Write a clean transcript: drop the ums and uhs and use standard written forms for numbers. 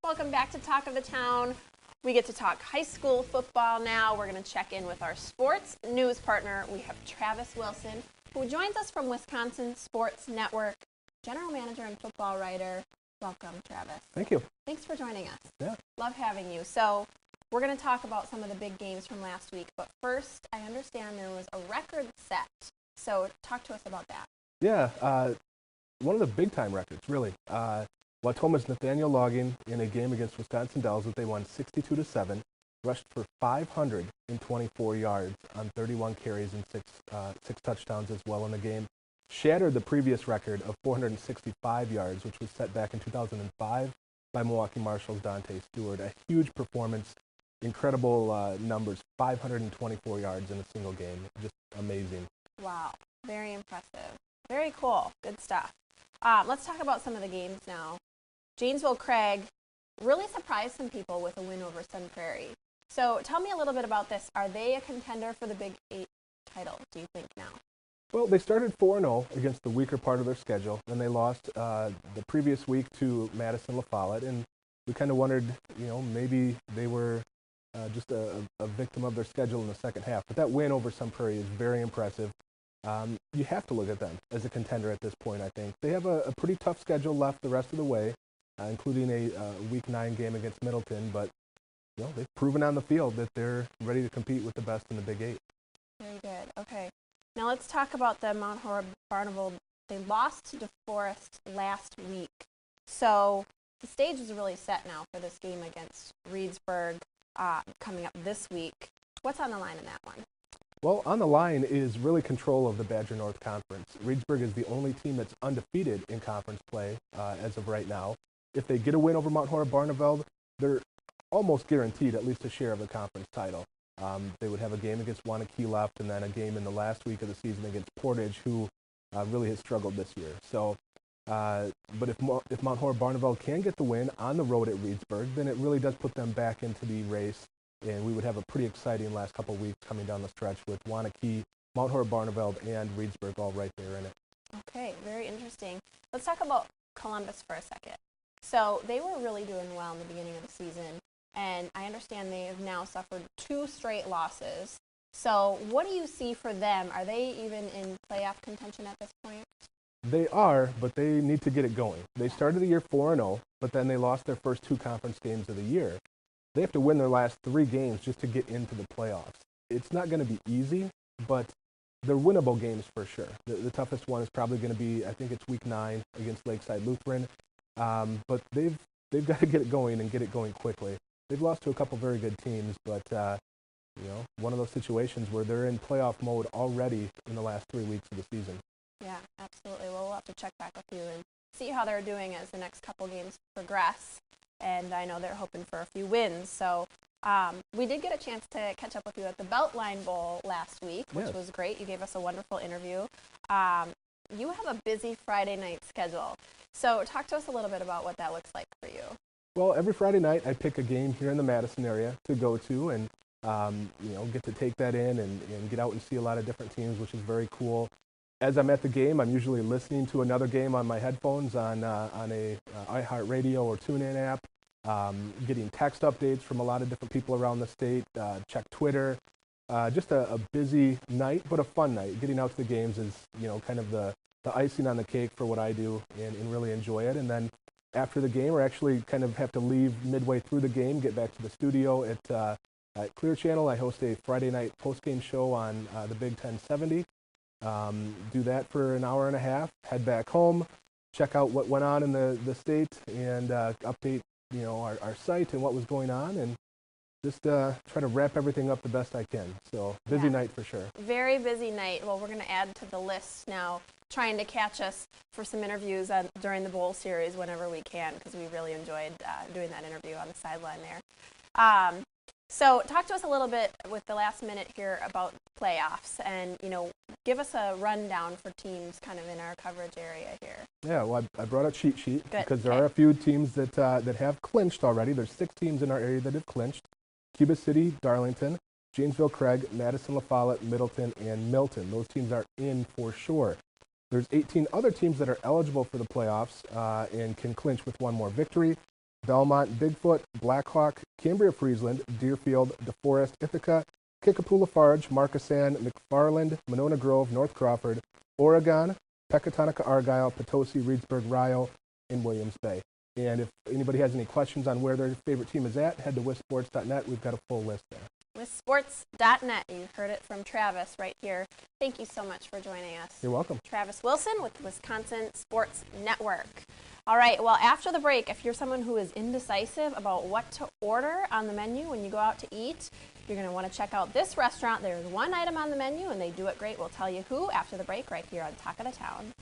Welcome back to Talk of the Town. We get to talk high school football now. We're going to check in with our sports news partner. We have Travis Wilson, who joins us from Wisconsin Sports Network, general manager and football writer. Welcome, Travis. Thank you. Thanks for joining us. Yeah. Love having you. So we're going to talk about some of the big games from last week. But first, I understand there was a record set. So talk to us about that. Yeah, one of the big-time records, really. Watoma's Nathaniel Logging in a game against Wisconsin Dells that they won 62-7, rushed for 524 yards on 31 carries and six touchdowns as well in the game. Shattered the previous record of 465 yards, which was set back in 2005 by Milwaukee Marshall's Dante Stewart. A huge performance, incredible numbers, 524 yards in a single game. Just amazing. Wow, very impressive. Very cool. Good stuff. Let's talk about some of the games now. Janesville Craig really surprised some people with a win over Sun Prairie. So tell me a little bit about this. Are they a contender for the Big 8 title, do you think now? Well, they started 4-0 against the weaker part of their schedule. Then they lost the previous week to Madison La Follette, and we kind of wondered, maybe they were just a victim of their schedule in the second half. But that win over Sun Prairie is very impressive. You have to look at them as a contender at this point, I think. They have a pretty tough schedule left the rest of the way, including a Week 9 game against Middleton. But they've proven on the field that they're ready to compete with the best in the Big 8. Very good. Okay. Now let's talk about the Mount Horeb Barneveld. They lost to DeForest last week. So the stage is really set now for this game against Reedsburg coming up this week. What's on the line in that one? Well, on the line is really control of the Badger North Conference. Reedsburg is the only team that's undefeated in conference play as of right now. If they get a win over Mount Horeb Barneveld, they're almost guaranteed at least a share of the conference title. They would have a game against Wanakee left, and then a game in the last week of the season against Portage, who really has struggled this year. So, but if Mount Horeb Barneveld can get the win on the road at Reedsburg, then it really does put them back into the race. And we would have a pretty exciting last couple of weeks coming down the stretch with Wanakee, Mount Horeb Barneveld, and Reedsburg all right there in it. Okay, very interesting. Let's talk about Columbus for a second. So they were really doing well in the beginning of the season, and I understand they have now suffered 2 straight losses. So what do you see for them? Are they even in playoff contention at this point? They are, but they need to get it going. They started the year 4-0, but then they lost their first 2 conference games of the year. They have to win their last 3 games just to get into the playoffs. It's not going to be easy, but they're winnable games for sure. The toughest one is probably going to be, I think it's Week 9 against Lakeside Lutheran. But they've got to get it going and get it going quickly. They've lost to a couple very good teams, but one of those situations where they're in playoff mode already in the last 3 weeks of the season. Yeah, absolutely. Well, we'll have to check back with you and see how they're doing as the next couple games progress. And I know they're hoping for a few wins. So we did get a chance to catch up with you at the Beltline Bowl last week, which was great. You gave us a wonderful interview. You have a busy Friday night schedule. So talk to us a little bit about what that looks like for you. Well, every Friday night I pick a game here in the Madison area to go to and get to take that in and get out and see a lot of different teams, which is very cool. As I'm at the game, I'm usually listening to another game on my headphones on a iHeartRadio or TuneIn app, getting text updates from a lot of different people around the state, check Twitter. Just a busy night, but a fun night. Getting out to the games is, kind of the icing on the cake for what I do and really enjoy it. And then after the game, or actually kind of have to leave midway through the game, get back to the studio at Clear Channel. I host a Friday night post-game show on the Big 1070. Do that for an hour and a half, head back home, check out what went on in the state, and update our site and what was going on, and just try to wrap everything up the best I can. So busy night for sure. Very busy night. Well, we're going to add to the list now, trying to catch us for some interviews during the bowl series whenever we can, because we really enjoyed doing that interview on the sideline there. So talk to us a little bit with the last minute here about playoffs, and give us a rundown for teams kind of in our coverage area here. Yeah, well, I brought a cheat sheet because there are a few teams that have clinched already. There's 6 teams in our area that have clinched: Cuba City, Darlington, Janesville Craig, Madison, La Follette, Middleton, and Milton. Those teams are in for sure. There's 18 other teams that are eligible for the playoffs and can clinch with one more victory. Belmont, Bigfoot, Blackhawk, Cambria, Friesland, Deerfield, DeForest, Ithaca, Kickapoo, Lafarge, Markesan, McFarland, Monona Grove, North Crawford, Oregon, Pecatonica, Argyle, Potosi, Reedsburg, Rio, and Williams Bay. And if anybody has any questions on where their favorite team is at, head to wisports.net. We've got a full list there. Wisports.net. You heard it from Travis right here. Thank you so much for joining us. You're welcome. Travis Wilson with Wisconsin Sports Network. All right, well, after the break, if you're someone who is indecisive about what to order on the menu when you go out to eat, you're going to want to check out this restaurant. There's one item on the menu, and they do it great. We'll tell you who after the break right here on Talk of the Town.